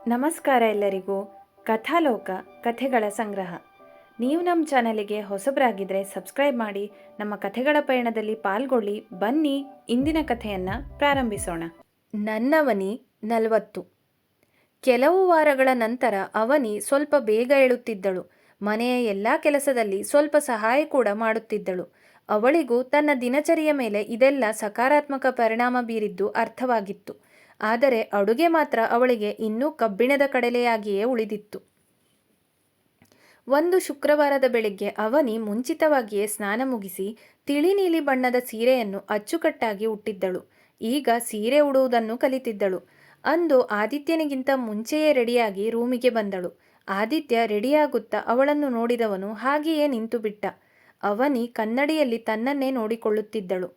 ನಮಸ್ಕಾರ ಎಲ್ಲರಿಗೂ. ಕಥಾಲೋಕ ಕಥೆಗಳ ಸಂಗ್ರಹ. ನೀವು ನಮ್ಮ ಚಾನಲಿಗೆ ಹೊಸಬರಾಗಿದ್ದರೆ ಸಬ್ಸ್ಕ್ರೈಬ್ ಮಾಡಿ, ನಮ್ಮ ಕಥೆಗಳ ಪಯಣದಲ್ಲಿ ಪಾಲ್ಗೊಳ್ಳಿ. ಬನ್ನಿ ಇಂದಿನ ಕಥೆಯನ್ನು ಪ್ರಾರಂಭಿಸೋಣ. ನನ್ನವನಿ 40. ಕೆಲವು ವಾರಗಳ ನಂತರ ಅವನಿ ಸ್ವಲ್ಪ ಬೇಗ ಏಳುತ್ತಿದ್ದಳು. ಮನೆಯ ಎಲ್ಲ ಕೆಲಸದಲ್ಲಿ ಸ್ವಲ್ಪ ಸಹಾಯ ಕೂಡ ಮಾಡುತ್ತಿದ್ದಳು. ಅವಳಿಗೂ ತನ್ನ ದಿನಚರಿಯ ಮೇಲೆ ಇದೆಲ್ಲ ಸಕಾರಾತ್ಮಕ ಪರಿಣಾಮ ಬೀರಿದ್ದು ಅರ್ಥವಾಗಿತ್ತು. ಆದರೆ ಅಡುಗೆ ಮಾತ್ರ ಅವಳಿಗೆ ಇನ್ನೂ ಕಬ್ಬಿಣದ ಕಡಲೆಯಾಗಿಯೇ ಉಳಿದಿತ್ತು. ಒಂದು ಶುಕ್ರವಾರದ ಬೆಳಿಗ್ಗೆ ಅವನಿ ಮುಂಚಿತವಾಗಿಯೇ ಸ್ನಾನ ಮುಗಿಸಿ ತಿಳಿ ನೀಲಿ ಬಣ್ಣದ ಸೀರೆಯನ್ನು ಅಚ್ಚುಕಟ್ಟಾಗಿ ಉಟ್ಟಿದ್ದಳು. ಈಗ ಸೀರೆ ಉಡುವುದನ್ನು ಕಲಿತಿದ್ದಳು. ಅಂದು ಆದಿತ್ಯನಿಗಿಂತ ಮುಂಚೆಯೇ ರೆಡಿಯಾಗಿ ರೂಮಿಗೆ ಬಂದಳು. ಆದಿತ್ಯ ರೆಡಿಯಾಗುತ್ತಾ ಅವಳನ್ನು ನೋಡಿದವನು ಹಾಗೆಯೇ ನಿಂತು ಬಿಟ್ಟ. ಅವನಿ ಕನ್ನಡಿಯಲ್ಲಿ ತನ್ನನ್ನೇ ನೋಡಿಕೊಳ್ಳುತ್ತಿದ್ದಳು.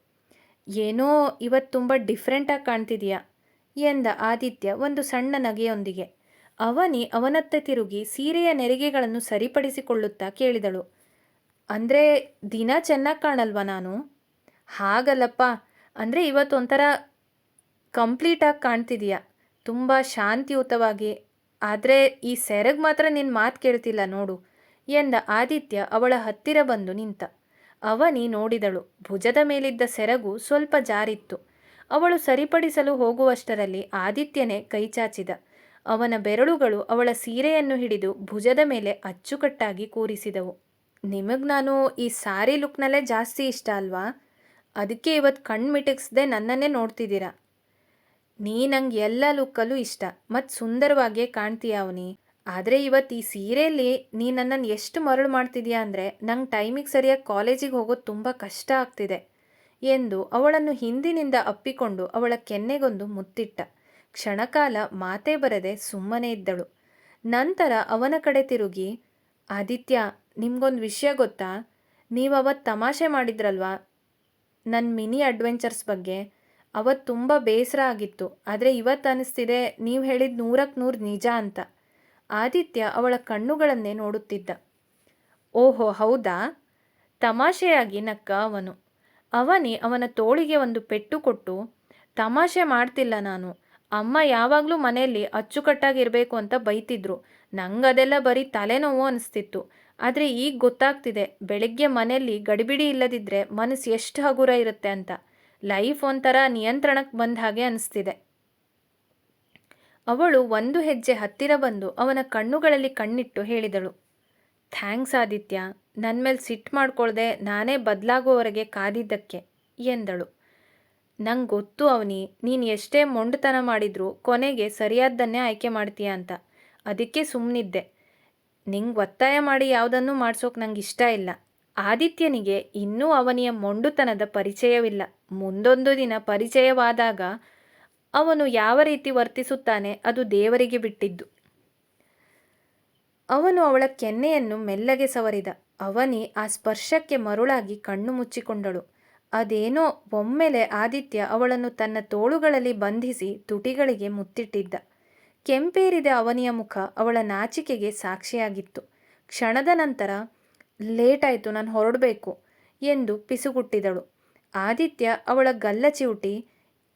ಏನೋ ಇವತ್ತು ತುಂಬ ಡಿಫ್ರೆಂಟಾಗಿ ಕಾಣ್ತಿದೀಯಾ ಎಂದ ಆದಿತ್ಯ ಒಂದು ಸಣ್ಣ ನಗೆಯೊಂದಿಗೆ. ಅವನಿ ಅವನತ್ತ ತಿರುಗಿ ಸೀರೆಯ ನೆರಿಗೆಗಳನ್ನು ಸರಿಪಡಿಸಿಕೊಳ್ಳುತ್ತಾ ಕೇಳಿದಳು, ಅಂದರೆ ದಿನ ಚೆನ್ನಾಗಿ ಕಾಣಲ್ವಾ ನಾನು? ಹಾಗಲ್ಲಪ್ಪ, ಅಂದರೆ ಇವತ್ತೊಂಥರ ಕಂಪ್ಲೀಟಾಗಿ ಕಾಣ್ತಿದೀಯ, ತುಂಬ ಶಾಂತಿಯುತವಾಗಿ. ಆದರೆ ಈ ಸೆರಗ್ ಮಾತ್ರ ನಿನ್ನ ಮಾತು ಕೇಳ್ತಿಲ್ಲ ನೋಡು ಎಂದ ಆದಿತ್ಯ ಅವಳ ಹತ್ತಿರ ಬಂದು ನಿಂತ. ಅವನಿ ನೋಡಿದಳು. ಭುಜದ ಮೇಲಿದ್ದ ಸೆರಗು ಸ್ವಲ್ಪ ಜಾರಿತ್ತು. ಅವಳು ಸರಿಪಡಿಸಲು ಹೋಗುವಷ್ಟರಲ್ಲಿ ಆದಿತ್ಯನೇ ಕೈಚಾಚಿದ. ಅವನ ಬೆರಳುಗಳು ಅವಳ ಸೀರೆಯನ್ನು ಹಿಡಿದು ಭುಜದ ಮೇಲೆ ಅಚ್ಚುಕಟ್ಟಾಗಿ ಕೂರಿಸಿದವು. ನಿಮಗೆ ನಾನು ಈ ಸಾರಿ ಲುಕ್ನಲ್ಲೇ ಜಾಸ್ತಿ ಇಷ್ಟ ಅಲ್ವಾ? ಅದಕ್ಕೆ ಇವತ್ತು ಕಣ್ಣು ಮಿಟುಕಿಸ್ದೆ ನನ್ನನ್ನೇ ನೋಡ್ತಿದ್ದೀರಾ. ನೀ ನಂಗೆ ಎಲ್ಲ ಲುಕ್ಕಲ್ಲೂ ಇಷ್ಟ ಮತ್ತು ಸುಂದರವಾಗಿಯೇ ಕಾಣ್ತೀಯ ಅವನಿ. ಆದರೆ ಇವತ್ತು ಈ ಸೀರೆಯಲ್ಲಿ ನೀ ನನ್ನನ್ನು ಎಷ್ಟು ಮರಳು ಮಾಡ್ತಿದ್ಯಾ ಅಂದರೆ ನಂಗೆ ಟೈಮಿಗೆ ಸರಿಯಾಗಿ ಕಾಲೇಜಿಗೆ ಹೋಗೋದು ತುಂಬ ಕಷ್ಟ ಆಗ್ತಿದೆ ಎಂದು ಅವಳನ್ನು ಹಿಂದಿನಿಂದ ಅಪ್ಪಿಕೊಂಡು ಅವಳ ಕೆನ್ನೆಗೊಂದು ಮುತ್ತಿಟ್ಟ. ಕ್ಷಣಕಾಲ ಮಾತೇ ಬರದೆ ಸುಮ್ಮನೆ ಇದ್ದಳು. ನಂತರ ಅವನ ಕಡೆ ತಿರುಗಿ, ಆದಿತ್ಯ, ನಿಮ್ಗೊಂದು ವಿಷಯ ಗೊತ್ತಾ? ನೀವು ಅವತ್ತು ತಮಾಷೆ ಮಾಡಿದ್ರಲ್ವಾ ನನ್ನ ಮಿನಿ ಅಡ್ವೆಂಚರ್ಸ್ ಬಗ್ಗೆ, ಅವತ್ತು ತುಂಬ ಬೇಸರ ಆಗಿತ್ತು. ಆದರೆ ಇವತ್ತು ಅನ್ನಿಸ್ತಿದೆ ನೀವು ಹೇಳಿದ 100ಕ್ಕೆ 100 ನಿಜ ಅಂತ. ಆದಿತ್ಯ ಅವಳ ಕಣ್ಣುಗಳನ್ನೇ ನೋಡುತ್ತಿದ್ದ. ಓಹೋ ಹೌದಾ? ತಮಾಷೆಯಾಗಿ ನಕ್ಕ ಅವನು. ಅವನಿ ಅವನ ತೋಳಿಗೆ ಒಂದು ಪೆಟ್ಟು ಕೊಟ್ಟು, ತಮಾಷೆ ಮಾಡ್ತಿಲ್ಲ ನಾನು. ಅಮ್ಮ ಯಾವಾಗಲೂ ಮನೆಯಲ್ಲಿ ಅಚ್ಚುಕಟ್ಟಾಗಿರಬೇಕು ಅಂತ ಬೈತಿದ್ರು. ನಂಗದೆಲ್ಲ ಬರೀ ತಲೆನೋವು ಅನಿಸ್ತಿತ್ತು. ಆದರೆ ಈಗ ಗೊತ್ತಾಗ್ತಿದೆ, ಬೆಳಗ್ಗೆ ಮನೆಯಲ್ಲಿ ಗಡಿಬಿಡಿ ಇಲ್ಲದಿದ್ದರೆ ಮನಸ್ಸು ಎಷ್ಟು ಹಗುರ ಇರುತ್ತೆ ಅಂತ. ಲೈಫ್ ಒಂಥರ ನಿಯಂತ್ರಣಕ್ಕೆ ಬಂದ ಹಾಗೆ ಅನಿಸ್ತಿದೆ. ಅವಳು ಒಂದು ಹೆಜ್ಜೆ ಹತ್ತಿರ ಬಂದು ಅವನ ಕಣ್ಣುಗಳಲ್ಲಿ ಕಣ್ಣಿಟ್ಟು ಹೇಳಿದಳು, ಥ್ಯಾಂಕ್ಸ್ ಆದಿತ್ಯ, ನನ್ನ ಮೇಲೆ ಸಿಟ್ಟು ಮಾಡ್ಕೊಳ್ದೆ ನಾನೇ ಬದಲಾಗುವವರೆಗೆ ಕಾದಿದ್ದಕ್ಕೆ ಎಂದಳು. ನಂಗೆ ಗೊತ್ತು ಅವನಿ, ನೀನು ಎಷ್ಟೇ ಮೊಂಡುತನ ಮಾಡಿದ್ರೂ ಕೊನೆಗೆ ಸರಿಯಾದ್ದನ್ನೇ ಆಯ್ಕೆ ಮಾಡ್ತೀಯ ಅಂತ. ಅದಕ್ಕೆ ಸುಮ್ಮನಿದ್ದೆ. ನಿಂಗೆ ಒತ್ತಾಯ ಮಾಡಿ ಯಾವುದನ್ನೂ ಮಾಡ್ಸೋಕೆ ನಂಗೆ ಇಷ್ಟ ಇಲ್ಲ. ಆದಿತ್ಯನಿಗೆ ಇನ್ನೂ ಅವನಿಯ ಮೊಂಡುತನದ ಪರಿಚಯವಿಲ್ಲ. ಮುಂದೊಂದು ದಿನ ಪರಿಚಯವಾದಾಗ ಅವನು ಯಾವ ರೀತಿ ವರ್ತಿಸುತ್ತಾನೆ ಅದು ದೇವರಿಗೆ ಬಿಟ್ಟಿದ್ದು. ಅವನು ಅವಳ ಕೆನ್ನೆಯನ್ನು ಮೆಲ್ಲಗೆ ಸವರಿದ. ಅವನಿ ಆ ಸ್ಪರ್ಶಕ್ಕೆ ಮರುಳಾಗಿ ಕಣ್ಣು ಮುಚ್ಚಿಕೊಂಡಳು. ಅದೇನೋ ಒಮ್ಮೆಲೆ ಆದಿತ್ಯ ಅವಳನ್ನು ತನ್ನ ತೋಳುಗಳಲ್ಲಿ ಬಂಧಿಸಿ ತುಟಿಗಳಿಗೆ ಮುತ್ತಿಟ್ಟಿದ್ದ. ಕೆಂಪೇರಿದ ಅವನಿಯ ಮುಖ ಅವಳ ನಾಚಿಕೆಗೆ ಸಾಕ್ಷಿಯಾಗಿತ್ತು. ಕ್ಷಣದ ನಂತರ, ಲೇಟ್ ಆಯಿತು, ನಾನು ಹೊರಡಬೇಕು ಎಂದು ಪಿಸುಗುಟ್ಟಿದಳು. ಆದಿತ್ಯ ಅವಳ ಗಲ್ಲ ಚಿವುಟಿ,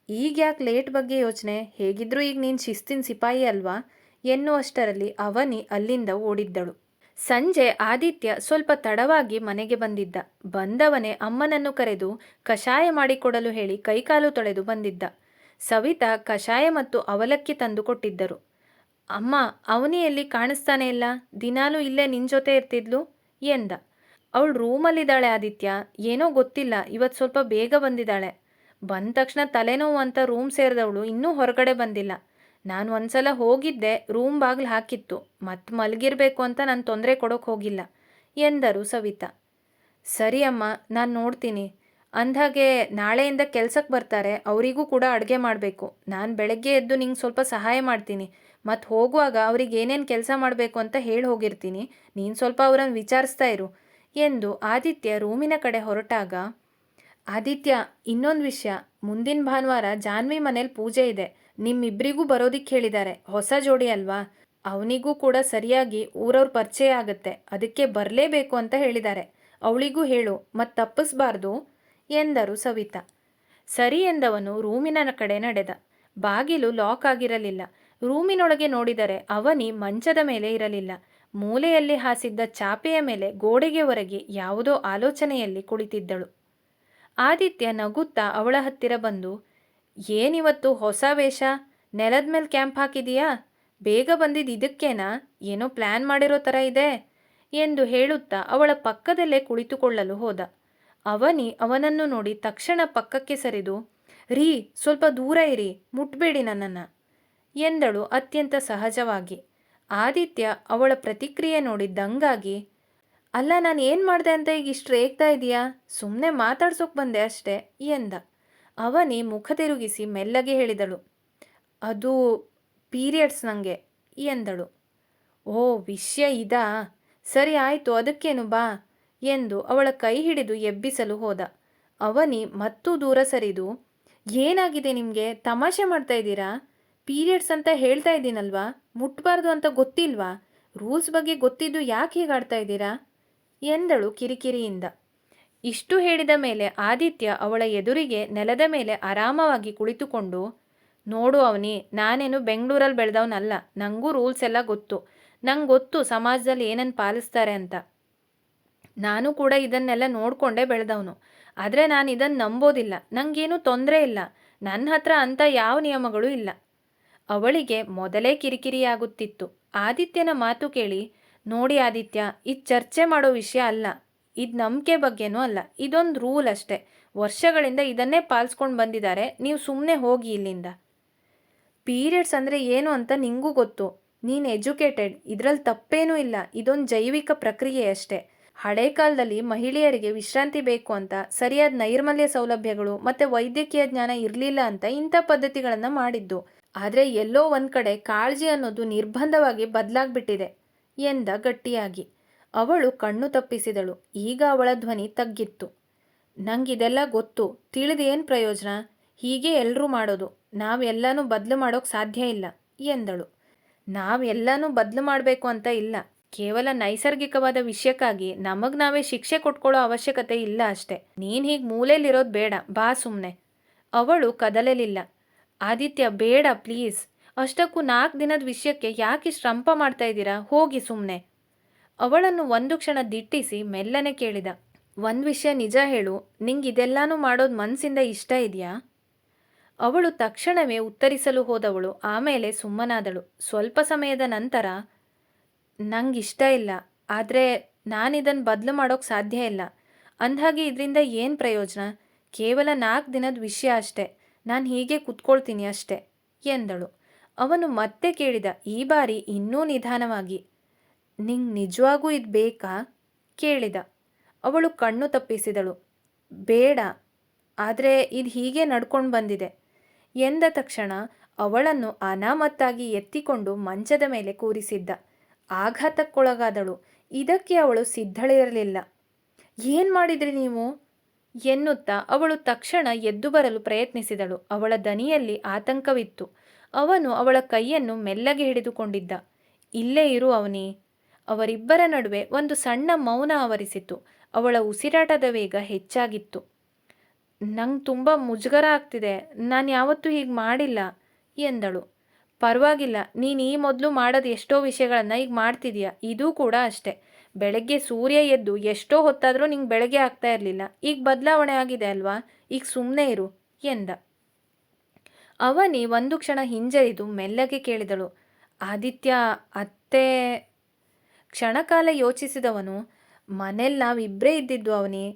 ಈಗ ಯಾಕೆ ಲೇಟ್ ಬಗ್ಗೆ ಯೋಚನೆ, ಹೇಗಿದ್ರೂ ಈಗ ನೀನು ಶಿಸ್ತಿನ ಸಿಪಾಯಿ ಅಲ್ವಾ ಎನ್ನುವಷ್ಟರಲ್ಲಿ ಅವನಿ ಅಲ್ಲಿಂದ ಓಡಿದ್ದಳು. ಸಂಜೆ ಆದಿತ್ಯ ಸ್ವಲ್ಪ ತಡವಾಗಿ ಮನೆಗೆ ಬಂದಿದ್ದ. ಬಂದವನೇ ಅಮ್ಮನನ್ನು ಕರೆದು ಕಷಾಯ ಮಾಡಿಕೊಡಲು ಹೇಳಿ ಕೈಕಾಲು ತೊಳೆದು ಬಂದಿದ್ದ. ಸವಿತಾ ಕಷಾಯ ಮತ್ತು ಅವಲಕ್ಕಿ ತಂದು ಕೊಟ್ಟಿದ್ದರು. ಅಮ್ಮ, ಅವನಿಯಲ್ಲಿ ಕಾಣಿಸ್ತಾನೆ ಇಲ್ಲ, ದಿನಾಲೂ ಇಲ್ಲೇ ನಿನ್ನ ಜೊತೆ ಇರ್ತಿದ್ಲು ಎಂದ. ಅವಳು ರೂಮಲ್ಲಿದ್ದಾಳೆ ಆದಿತ್ಯ, ಏನೋ ಗೊತ್ತಿಲ್ಲ, ಇವತ್ತು ಸ್ವಲ್ಪ ಬೇಗ ಬಂದಿದ್ದಾಳೆ. ಬಂದ ತಕ್ಷಣ ತಲೆನೋವು ಅಂತ ರೂಮ್ ಸೇರಿದವಳು ಇನ್ನೂ ಹೊರಗಡೆ ಬಂದಿಲ್ಲ. ನಾನು ಒಂದ್ಸಲ ಹೋಗಿದ್ದೆ, ರೂಮ್ ಬಾಗಿಲು ಹಾಕಿತ್ತು, ಮತ್ತೆ ಮಲಗಿರಬೇಕು ಅಂತ ನಾನು ತೊಂದರೆ ಕೊಡೋಕೆ ಹೋಗಿಲ್ಲ ಎಂದರು ಸವಿತಾ. ಸರಿ ಅಮ್ಮ, ನಾನು ನೋಡ್ತೀನಿ. ಅಂದ್ಹಾಗೆ ನಾಳೆಯಿಂದ ಕೆಲ್ಸಕ್ಕೆ ಬರ್ತಾರೆ, ಅವರಿಗೂ ಕೂಡ ಅಡುಗೆ ಮಾಡಬೇಕು. ನಾನು ಬೆಳಗ್ಗೆ ಎದ್ದು ನಿಂಗೆ ಸ್ವಲ್ಪ ಸಹಾಯ ಮಾಡ್ತೀನಿ. ಮತ್ತು ಹೋಗುವಾಗ ಅವ್ರಿಗೆ ಏನೇನು ಕೆಲಸ ಮಾಡಬೇಕು ಅಂತ ಹೇಳಿ ಹೋಗಿರ್ತೀನಿ. ನೀನು ಸ್ವಲ್ಪ ಅವರನ್ನು ವಿಚಾರಿಸ್ತಾ ಇರು ಎಂದು ಆದಿತ್ಯ ರೂಮಿನ ಕಡೆ ಹೊರಟಾಗ, ಆದಿತ್ಯ, ಇನ್ನೊಂದು ವಿಷಯ, ಮುಂದಿನ ಭಾನುವಾರ ಜಾನ್ವಿ ಮನೇಲಿ ಪೂಜೆ ಇದೆ. ನಿಮ್ಮಿಬ್ಬರಿಗೂ ಬರೋದಿಕ್ಕೆ ಹೇಳಿದ್ದಾರೆ. ಹೊಸ ಜೋಡಿ ಅಲ್ವಾ, ಅವನಿಗೂ ಕೂಡ ಸರಿಯಾಗಿ ಊರವ್ರ ಪರಿಚಯ ಆಗುತ್ತೆ. ಅದಕ್ಕೆ ಬರಲೇಬೇಕು ಅಂತ ಹೇಳಿದ್ದಾರೆ. ಅವಳಿಗೂ ಹೇಳು, ಮತ್ತು ತಪ್ಪಿಸ್ಬಾರ್ದು ಎಂದರು ಸವಿತಾ. ಸರಿ ಎಂದವನು ರೂಮಿನ ಕಡೆ ನಡೆದ. ಬಾಗಿಲು ಲಾಕ್ ಆಗಿರಲಿಲ್ಲ. ರೂಮಿನೊಳಗೆ ನೋಡಿದರೆ ಅವನಿ ಮಂಚದ ಮೇಲೆ ಇರಲಿಲ್ಲ. ಮೂಲೆಯಲ್ಲಿ ಹಾಸಿದ್ದ ಚಾಪೆಯ ಮೇಲೆ ಗೋಡೆಗೆ ಹೊರಗೆ ಯಾವುದೋ ಆಲೋಚನೆಯಲ್ಲಿ ಕುಳಿತಿದ್ದಳು. ಆದಿತ್ಯ ನಗುತ್ತಾ ಅವಳ ಹತ್ತಿರ ಬಂದು, ಏನಿವತ್ತು ಹೊಸ ವೇಷ? ನೆಲದ ಮೇಲೆ ಕ್ಯಾಂಪ್ ಹಾಕಿದೀಯಾ? ಬೇಗ ಬಂದಿದ್ದು ಇದಕ್ಕೇನಾ? ಏನೋ ಪ್ಲ್ಯಾನ್ ಮಾಡಿರೋ ಥರ ಇದೆ ಎಂದು ಹೇಳುತ್ತಾ ಅವಳ ಪಕ್ಕದಲ್ಲೇ ಕುಳಿತುಕೊಳ್ಳಲು ಹೋದ. ಅವನಿ ಅವನನ್ನು ನೋಡಿ ತಕ್ಷಣ ಪಕ್ಕಕ್ಕೆ ಸರಿದು, ರೀ, ಸ್ವಲ್ಪ ದೂರ ಇರಿ, ಮುಟ್ಬೇಡಿ ನನ್ನನ್ನು ಎಂದಳು ಅತ್ಯಂತ ಸಹಜವಾಗಿ. ಆದಿತ್ಯ ಅವಳ ಪ್ರತಿಕ್ರಿಯೆ ನೋಡಿ ದಂಗಾಗಿ, ಅಲ್ಲ, ನಾನು ಏನು ಮಾಡಿದೆ ಅಂತ ಈಗ ಇಷ್ಟು ರೇಗ್ತಾ ಇದೆಯಾ? ಸುಮ್ಮನೆ ಮಾತಾಡ್ಸೋಕೆ ಬಂದೆ ಅಷ್ಟೇ ಎಂದ. ಅವನಿ ಮುಖ ತಿರುಗಿಸಿ ಮೆಲ್ಲಗೆ ಹೇಳಿದಳು, ಅದು ಪೀರಿಯಡ್ಸ್ ನನಗೆ ಎಂದಳು. ಓ, ವಿಷಯ ಇದಾ? ಸರಿ ಆಯಿತು, ಅದಕ್ಕೇನು, ಬಾ ಎಂದು ಅವಳ ಕೈ ಹಿಡಿದು ಎಬ್ಬಿಸಲು ಹೋದ. ಅವನಿ ಮತ್ತೂ ದೂರ ಸರಿದು, ಏನಾಗಿದೆ ನಿಮಗೆ? ತಮಾಷೆ ಮಾಡ್ತಾ ಇದ್ದೀರಾ? ಪೀರಿಯಡ್ಸ್ ಅಂತ ಹೇಳ್ತಾ ಇದ್ದೀನಲ್ವಾ? ಮುಟ್ಬಾರ್ದು ಅಂತ ಗೊತ್ತಿಲ್ವಾ? ರೂಲ್ಸ್ ಬಗ್ಗೆ ಗೊತ್ತಿದ್ದು ಯಾಕೆ ಹೀಗಾಡ್ತಾ ಇದ್ದೀರಾ ಎಂದಳು ಕಿರಿಕಿರಿಯಿಂದ. ಇಷ್ಟು ಹೇಳಿದ ಮೇಲೆ ಆದಿತ್ಯ ಅವಳ ಎದುರಿಗೆ ನೆಲದ ಮೇಲೆ ಆರಾಮವಾಗಿ ಕುಳಿತುಕೊಂಡು, ನೋಡು ಅವನಿ, ನಾನೇನು ಬೆಂಗಳೂರಲ್ಲಿ ಬೆಳೆದವನಲ್ಲ. ನನಗೂ ರೂಲ್ಸ್ ಎಲ್ಲ ಗೊತ್ತು. ನಂಗೆ ಗೊತ್ತು ಸಮಾಜದಲ್ಲಿ ಏನನ್ನು ಪಾಲಿಸ್ತಾರೆ ಅಂತ. ನಾನು ಕೂಡ ಇದನ್ನೆಲ್ಲ ನೋಡಿಕೊಂಡೇ ಬೆಳೆದವನು. ಆದರೆ ನಾನು ಇದನ್ನು ನಂಬೋದಿಲ್ಲ. ನನಗೇನು ತೊಂದರೆ ಇಲ್ಲ. ನನ್ನ ಹತ್ರ ಅಂಥ ಯಾವ ನಿಯಮಗಳು ಇಲ್ಲ. ಅವಳಿಗೆ ಮೊದಲೇ ಕಿರಿಕಿರಿಯಾಗುತ್ತಿತ್ತು. ಆದಿತ್ಯನ ಮಾತು ಕೇಳಿ, ನೋಡಿ ಆದಿತ್ಯ, ಇದು ಚರ್ಚೆ ಮಾಡೋ ವಿಷಯ ಅಲ್ಲ. ಇದು ನಂಬಿಕೆ ಬಗ್ಗೆನೂ ಅಲ್ಲ. ಇದೊಂದು ರೂಲ್ ಅಷ್ಟೇ. ವರ್ಷಗಳಿಂದ ಇದನ್ನೇ ಪಾಲಿಸ್ಕೊಂಡು ಬಂದಿದ್ದಾರೆ. ನೀವು ಸುಮ್ಮನೆ ಹೋಗಿ ಇಲ್ಲಿಂದ. ಪೀರಿಯಡ್ಸ್ ಅಂದರೆ ಏನು ಅಂತ ನಿಂಗೂ ಗೊತ್ತು. ನೀನು ಎಜುಕೇಟೆಡ್. ಇದರಲ್ಲಿ ತಪ್ಪೇನೂ ಇಲ್ಲ. ಇದೊಂದು ಜೈವಿಕ ಪ್ರಕ್ರಿಯೆ ಅಷ್ಟೇ. ಹಳೆ ಕಾಲದಲ್ಲಿ ಮಹಿಳೆಯರಿಗೆ ವಿಶ್ರಾಂತಿ ಬೇಕು ಅಂತ ಸರಿಯಾದ ನೈರ್ಮಲ್ಯ ಸೌಲಭ್ಯಗಳು ಮತ್ತು ವೈದ್ಯಕೀಯ ಜ್ಞಾನ ಇರಲಿಲ್ಲ ಅಂತ ಇಂಥ ಪದ್ಧತಿಗಳನ್ನು ಮಾಡಿದ್ದು. ಆದರೆ ಎಲ್ಲೋ ಒಂದು ಕಡೆ ಕಾಳಜಿ ಅನ್ನೋದು ನಿರ್ಬಂಧವಾಗಿ ಬದಲಾಗ್ಬಿಟ್ಟಿದೆ ಎಂದ ಗಟ್ಟಿಯಾಗಿ. ಅವಳು ಕಣ್ಣು ತಪ್ಪಿಸಿದಳು. ಈಗ ಅವಳ ಧ್ವನಿ ತಗ್ಗಿತ್ತು. ನಂಗಿದೆಲ್ಲ ಗೊತ್ತು. ತಿಳಿದೇನು ಪ್ರಯೋಜನ? ಹೀಗೆ ಎಲ್ಲರೂ ಮಾಡೋದು. ನಾವೆಲ್ಲನೂ ಬದಲು ಮಾಡೋಕ್ಕೆ ಸಾಧ್ಯ ಇಲ್ಲ ಎಂದಳು. ನಾವೆಲ್ಲನೂ ಬದಲು ಮಾಡಬೇಕು ಅಂತ ಇಲ್ಲ. ಕೇವಲ ನೈಸರ್ಗಿಕವಾದ ವಿಷಯಕ್ಕಾಗಿ ನಮಗೆ ನಾವೇ ಶಿಕ್ಷೆ ಕೊಟ್ಕೊಳ್ಳೋ ಅವಶ್ಯಕತೆ ಇಲ್ಲ ಅಷ್ಟೆ. ನೀನು ಹೀಗೆ ಮೂಲೆಯಲ್ಲಿರೋದು ಬೇಡ, ಬಾ ಸುಮ್ಮನೆ. ಅವಳು ಕದಲಲಿಲ್ಲ. ಆದಿತ್ಯ, ಬೇಡ ಪ್ಲೀಸ್. ಅಷ್ಟಕ್ಕೂ 4 ದಿನದ ವಿಷಯಕ್ಕೆ ಯಾಕೆ ಶ್ರಂಪ ಮಾಡ್ತಾ ಇದ್ದೀರಾ? ಹೋಗಿ ಸುಮ್ಮನೆ. ಅವಳನ್ನು ಒಂದು ಕ್ಷಣ ದಿಟ್ಟಿಸಿ ಮೆಲ್ಲನೆ ಕೇಳಿದ, ಒಂದು ವಿಷಯ ನಿಜ ಹೇಳು, ನಿಂಗೆ ಇದೆಲ್ಲಾನು ಮಾಡೋದು ಮನಸ್ಸಿಂದ ಇಷ್ಟ ಇದೆಯಾ? ಅವಳು ತಕ್ಷಣವೇ ಉತ್ತರಿಸಲು ಹೋದವಳು ಆಮೇಲೆ ಸುಮ್ಮನಾದಳು. ಸ್ವಲ್ಪ ಸಮಯದ ನಂತರ, ನಂಗಿಷ್ಟ ಇಲ್ಲ, ಆದರೆ ನಾನಿದನ್ನು ಬದಲು ಮಾಡೋಕ್ಕೆ ಸಾಧ್ಯ ಇಲ್ಲ. ಅಂದ್ಹಾಗೆ ಇದರಿಂದ ಏನು ಪ್ರಯೋಜನ? ಕೇವಲ 4 ದಿನದ ವಿಷಯ ಅಷ್ಟೆ. ನಾನು ಹೀಗೆ ಕೂತ್ಕೊಳ್ತೀನಿ ಅಷ್ಟೆ ಎಂದಳು. ಅವನು ಮತ್ತೆ ಕೇಳಿದ, ಈ ಬಾರಿ ಇನ್ನೂ ನಿಧಾನವಾಗಿ, ನಿಂಗೆ ನಿಜವಾಗೂ ಇದು ಬೇಕಾ ಕೇಳಿದ. ಅವಳು ಕಣ್ಣು ತಪ್ಪಿಸಿದಳು. ಬೇಡ, ಆದರೆ ಇದು ಹೀಗೆ ನಡ್ಕೊಂಡು ಬಂದಿದೆ ಎಂದ ತಕ್ಷಣ ಅವಳನ್ನು ಅನಾಮತ್ತಾಗಿ ಎತ್ತಿಕೊಂಡು ಮಂಚದ ಮೇಲೆ ಕೂರಿಸಿದ್ದ. ಆಘಾತಕ್ಕೊಳಗಾದಳು. ಇದಕ್ಕೆ ಅವಳು ಸಿದ್ಧಳಿರಲಿಲ್ಲ. ಏನು ಮಾಡಿದ್ರಿ ನೀವು ಎನ್ನುತ್ತಾ ಅವಳು ತಕ್ಷಣ ಎದ್ದು ಬರಲು ಪ್ರಯತ್ನಿಸಿದಳು. ಅವಳ ದನಿಯಲ್ಲಿ ಆತಂಕವಿತ್ತು. ಅವನು ಅವಳ ಕೈಯನ್ನು ಮೆಲ್ಲಗೆ ಹಿಡಿದುಕೊಂಡಿದ್ದ. ಇಲ್ಲೇ ಇರು ಅವನಿ. ಅವರಿಬ್ಬರ ನಡುವೆ ಒಂದು ಸಣ್ಣ ಮೌನ ಆವರಿಸಿತು. ಅವಳ ಉಸಿರಾಟದ ವೇಗ ಹೆಚ್ಚಾಗಿತ್ತು. ನಂಗೆ ತುಂಬ ಮುಜುಗರ ಆಗ್ತಿದೆ. ನಾನು ಯಾವತ್ತೂ ಹೀಗೆ ಮಾಡಿಲ್ಲ ಎಂದಳು. ಪರವಾಗಿಲ್ಲ, ನೀನು ಈ ಮೊದಲು ಮಾಡೋದು ಎಷ್ಟೋ ವಿಷಯಗಳನ್ನು ಈಗ ಮಾಡ್ತಿದೀಯ. ಇದೂ ಕೂಡ ಅಷ್ಟೆ. ಬೆಳಗ್ಗೆ ಸೂರ್ಯ ಎದ್ದು ಎಷ್ಟೋ ಹೊತ್ತಾದರೂ ನಿಂಗೆ ಬೆಳಗ್ಗೆ ಆಗ್ತಾ ಇರಲಿಲ್ಲ. ಈಗ ಬದಲಾವಣೆ ಆಗಿದೆ ಅಲ್ವಾ? ಈಗ ಸುಮ್ಮನೆ ಇರು ಎಂದ. ಅವನಿ ಒಂದು ಕ್ಷಣ ಹಿಂಜರಿದು ಮೆಲ್ಲಗೆ ಕೇಳಿದಳು, ಆದಿತ್ಯ, ಅತ್ತೆ. ಕ್ಷಣಕಾಲ ಯೋಚಿಸಿದವನು, ಮನೇಲಿ ನಾವಿಬ್ಬರೇ ಇದ್ದಿದ್ದು ಅವನಿ.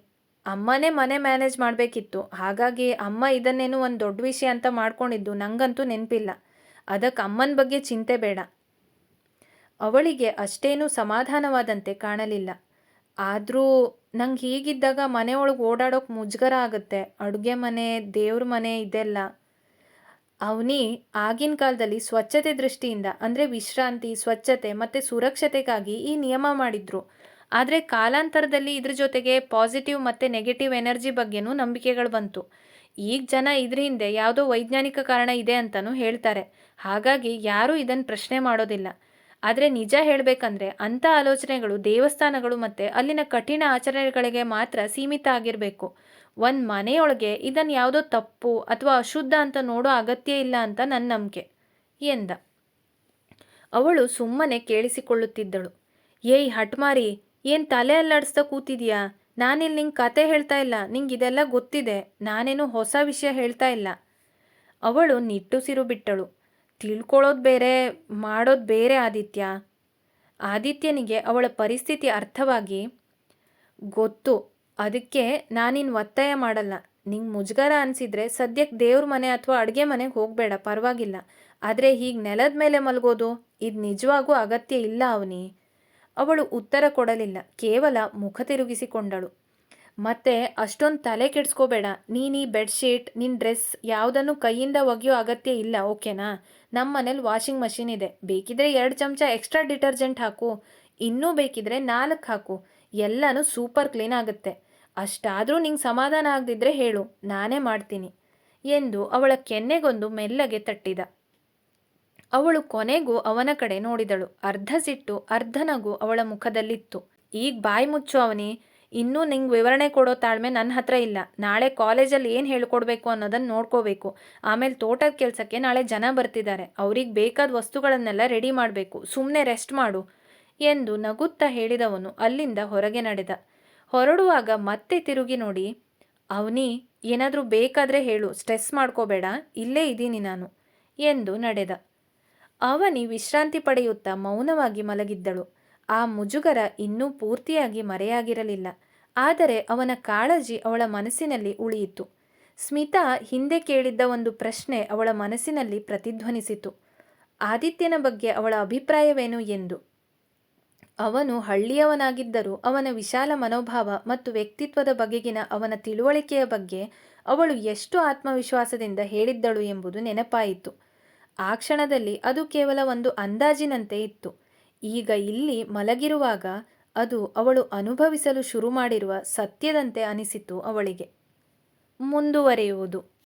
ಅಮ್ಮನೇ ಮನೆ ಮ್ಯಾನೇಜ್ ಮಾಡಬೇಕಿತ್ತು. ಹಾಗಾಗಿ ಅಮ್ಮ ಇದನ್ನೇನು ಒಂದು ದೊಡ್ಡ ವಿಷಯ ಅಂತ ಮಾಡ್ಕೊಂಡಿದ್ದು ನಂಗಂತೂ ನೆನಪಿಲ್ಲ. ಅದಕ್ಕೆ ಅಮ್ಮನ ಬಗ್ಗೆ ಚಿಂತೆ ಬೇಡ. ಅವಳಿಗೆ ಅಷ್ಟೇನೂ ಸಮಾಧಾನವಾದಂತೆ ಕಾಣಲಿಲ್ಲ. ಆದರೂ ನಂಗೆ ಹೀಗಿದ್ದಾಗ ಮನೆಯೊಳಗೆ ಓಡಾಡೋಕೆ ಮುಜುಗರ ಆಗುತ್ತೆ. ಅಡುಗೆ ಮನೆ, ದೇವ್ರ ಮನೆ ಇದೆಲ್ಲ. ಅವನಿ ಆಗಿನ ಕಾಲದಲ್ಲಿ ಸ್ವಚ್ಛತೆ ದೃಷ್ಟಿಯಿಂದ, ಅಂದರೆ ವಿಶ್ರಾಂತಿ, ಸ್ವಚ್ಛತೆ ಮತ್ತು ಸುರಕ್ಷತೆಗಾಗಿ ಈ ನಿಯಮ ಮಾಡಿದ್ರು. ಆದರೆ ಕಾಲಾಂತರದಲ್ಲಿ ಇದ್ರ ಜೊತೆಗೆ ಪಾಸಿಟಿವ್ ಮತ್ತು ನೆಗೆಟಿವ್ ಎನರ್ಜಿ ಬಗ್ಗೆನೂ ನಂಬಿಕೆಗಳು ಬಂತು. ಈಗ ಜನ ಇದ್ರ ಹಿಂದೆ ಯಾವುದೋ ವೈಜ್ಞಾನಿಕ ಕಾರಣ ಇದೆ ಅಂತಲೂ ಹೇಳ್ತಾರೆ. ಹಾಗಾಗಿ ಯಾರೂ ಇದನ್ನು ಪ್ರಶ್ನೆ ಮಾಡೋದಿಲ್ಲ. ಆದರೆ ನಿಜ ಹೇಳಬೇಕಂದ್ರೆ ಅಂಥ ಆಲೋಚನೆಗಳು ದೇವಸ್ಥಾನಗಳು ಮತ್ತು ಅಲ್ಲಿನ ಕಠಿಣ ಆಚರಣೆಗಳಿಗೆ ಮಾತ್ರ ಸೀಮಿತ ಆಗಿರಬೇಕು. ಒಂದು ಮನೆಯೊಳಗೆ ಇದನ್ನು ಯಾವುದೋ ತಪ್ಪು ಅಥವಾ ಅಶುದ್ಧ ಅಂತ ನೋಡೋ ಅಗತ್ಯ ಇಲ್ಲ ಅಂತ ನನ್ನ ನಂಬಿಕೆ ಎಂದ. ಅವಳು ಸುಮ್ಮನೆ ಕೇಳಿಸಿಕೊಳ್ಳುತ್ತಿದ್ದಳು. ಏಯ್ ಹಟ್ಮಾರಿ, ಏನು ತಲೆ ಅಲ್ಲಾಡಿಸ್ತಾ ಕೂತಿದ್ಯಾ? ನಾನಿಲ್ಲಿ ನಿಂಗೆ ಕತೆ ಹೇಳ್ತಾ ಇಲ್ಲ, ನಿಂಗೆ ಇದೆಲ್ಲ ಗೊತ್ತಿದೆ, ನಾನೇನು ಹೊಸ ವಿಷಯ ಹೇಳ್ತಾ ಇಲ್ಲ. ಅವಳು ನಿಟ್ಟುಸಿರು ಬಿಟ್ಟಳು. ತಿಳ್ಕೊಳ್ಳೋದು ಬೇರೆ, ಮಾಡೋದು ಬೇರೆ ಆದಿತ್ಯ. ಆದಿತ್ಯನಿಗೆ ಅವಳ ಪರಿಸ್ಥಿತಿ ಅರ್ಥವಾಗಿ, ಗೊತ್ತು, ಅದಕ್ಕೆ ನಾನಿನ್ನು ಒತ್ತಾಯ ಮಾಡಲ್ಲ. ನಿಂಗೆ ಮುಜುಗರ ಅನಿಸಿದ್ರೆ ಸದ್ಯಕ್ಕೆ ದೇವ್ರ ಮನೆ ಅಥವಾ ಅಡುಗೆ ಮನೆಗೆ ಹೋಗಬೇಡ, ಪರವಾಗಿಲ್ಲ. ಆದರೆ ಹೀಗೆ ನೆಲದ ಮೇಲೆ ಮಲಗೋದು ಇದು ನಿಜವಾಗೂ ಅಗತ್ಯ ಇಲ್ಲ ಅವನಿ. ಅವಳು ಉತ್ತರ ಕೊಡಲಿಲ್ಲ, ಕೇವಲ ಮುಖ ತಿರುಗಿಸಿಕೊಂಡಳು. ಮತ್ತೆ ಅಷ್ಟೊಂದು ತಲೆ ಕೆಡಿಸ್ಕೋಬೇಡ. ನೀನು ಈ ಬೆಡ್ಶೀಟ್, ನಿನ್ನ ಡ್ರೆಸ್ ಯಾವುದನ್ನು ಕೈಯಿಂದ ಒಗೆಯೋ ಅಗತ್ಯ ಇಲ್ಲ, ಓಕೆನಾ? ನಮ್ಮ ಮನೇಲಿ ವಾಷಿಂಗ್ ಮಷಿನ್ ಇದೆ. ಬೇಕಿದ್ರೆ 2 ಚಮಚ ಎಕ್ಸ್ಟ್ರಾ ಡಿಟರ್ಜೆಂಟ್ ಹಾಕು, ಇನ್ನೂ ಬೇಕಿದ್ರೆ 4 ಹಾಕು. ಎಲ್ಲನೂ ಸೂಪರ್ ಕ್ಲೀನ್ ಆಗುತ್ತೆ. ಅಷ್ಟಾದರೂ ನಿಂಗೆ ಸಮಾಧಾನ ಆಗದಿದ್ರೆ ಹೇಳು, ನಾನೇ ಮಾಡ್ತೀನಿ ಎಂದು ಅವಳ ಕೆನ್ನೆಗೊಂದು ಮೆಲ್ಲಗೆ ತಟ್ಟಿದ. ಅವಳು ಕೊನೆಗೂ ಅವನ ಕಡೆ ನೋಡಿದಳು. ಅರ್ಧ ಸಿಟ್ಟು, ಅರ್ಧ ನಗು ಅವಳ ಮುಖದಲ್ಲಿತ್ತು. ಈಗ ಬಾಯಿ ಮುಚ್ಚು ಅವನಿ. ಇನ್ನೂ ನಿಂಗೆ ವಿವರಣೆ ಕೊಡೋ ತಾಳ್ಮೆ ನನ್ನ ಹತ್ರ ಇಲ್ಲ. ನಾಳೆ ಕಾಲೇಜಲ್ಲಿ ಏನು ಹೇಳ್ಕೊಡ್ಬೇಕು ಅನ್ನೋದನ್ನು ನೋಡ್ಕೋಬೇಕು. ಆಮೇಲೆ ತೋಟದ ಕೆಲಸಕ್ಕೆ ನಾಳೆ ಜನ ಬರ್ತಿದ್ದಾರೆ. ಅವ್ರಿಗೆ ಬೇಕಾದ ವಸ್ತುಗಳನ್ನೆಲ್ಲ ರೆಡಿ ಮಾಡಬೇಕು. ಸುಮ್ಮನೆ ರೆಸ್ಟ್ ಮಾಡು ಎಂದು ನಗುತ್ತಾ ಹೇಳಿದವನು ಅಲ್ಲಿಂದ ಹೊರಗೆ ನಡೆದ. ಹೊರಡುವಾಗ ಮತ್ತೆ ತಿರುಗಿ ನೋಡಿ, ಅವನಿ, ಏನಾದರೂ ಬೇಕಾದರೆ ಹೇಳು, ಸ್ಟ್ರೆಸ್ ಮಾಡ್ಕೋಬೇಡ, ಇಲ್ಲೇ ಇದ್ದೀನಿ ನಾನು ಎಂದು ನಡೆದ. ಅವನಿ ವಿಶ್ರಾಂತಿ ಪಡೆಯುತ್ತಾ ಮೌನವಾಗಿ ಮಲಗಿದ್ದಳು. ಆ ಮುಜುಗರ ಇನ್ನೂ ಪೂರ್ತಿಯಾಗಿ ಮರೆಯಾಗಿರಲಿಲ್ಲ. ಆದರೆ ಅವನ ಕಾಳಜಿ ಅವಳ ಮನಸ್ಸಿನಲ್ಲಿ ಉಳಿಯಿತು. ಸ್ಮಿತಾ ಹಿಂದೆ ಕೇಳಿದ್ದ ಒಂದು ಪ್ರಶ್ನೆ ಅವಳ ಮನಸ್ಸಿನಲ್ಲಿ ಪ್ರತಿಧ್ವನಿಸಿತು. ಆದಿತ್ಯನ ಬಗ್ಗೆ ಅವಳ ಅಭಿಪ್ರಾಯವೇನು ಎಂದು. ಅವನು ಹಳ್ಳಿಯವನಾಗಿದ್ದರೂ ಅವನ ವಿಶಾಲ ಮನೋಭಾವ ಮತ್ತು ವ್ಯಕ್ತಿತ್ವದ ಬಗೆಗಿನ ಅವನ ತಿಳುವಳಿಕೆಯ ಬಗ್ಗೆ ಅವಳು ಎಷ್ಟು ಆತ್ಮವಿಶ್ವಾಸದಿಂದ ಹೇಳಿದ್ದಳು ಎಂಬುದು ನೆನಪಾಯಿತು. ಆ ಕ್ಷಣದಲ್ಲಿ ಅದು ಕೇವಲ ಒಂದು ಅಂದಾಜಿನಂತೆ ಇತ್ತು. ಈಗ ಇಲ್ಲಿ ಮಲಗಿರುವಾಗ ಅದು ಅವಳು ಅನುಭವಿಸಲು ಶುರು ಮಾಡಿರುವ ಸತ್ಯದಂತೆ ಅನಿಸಿತು ಅವಳಿಗೆ. ಮುಂದುವರಿಯುವುದು.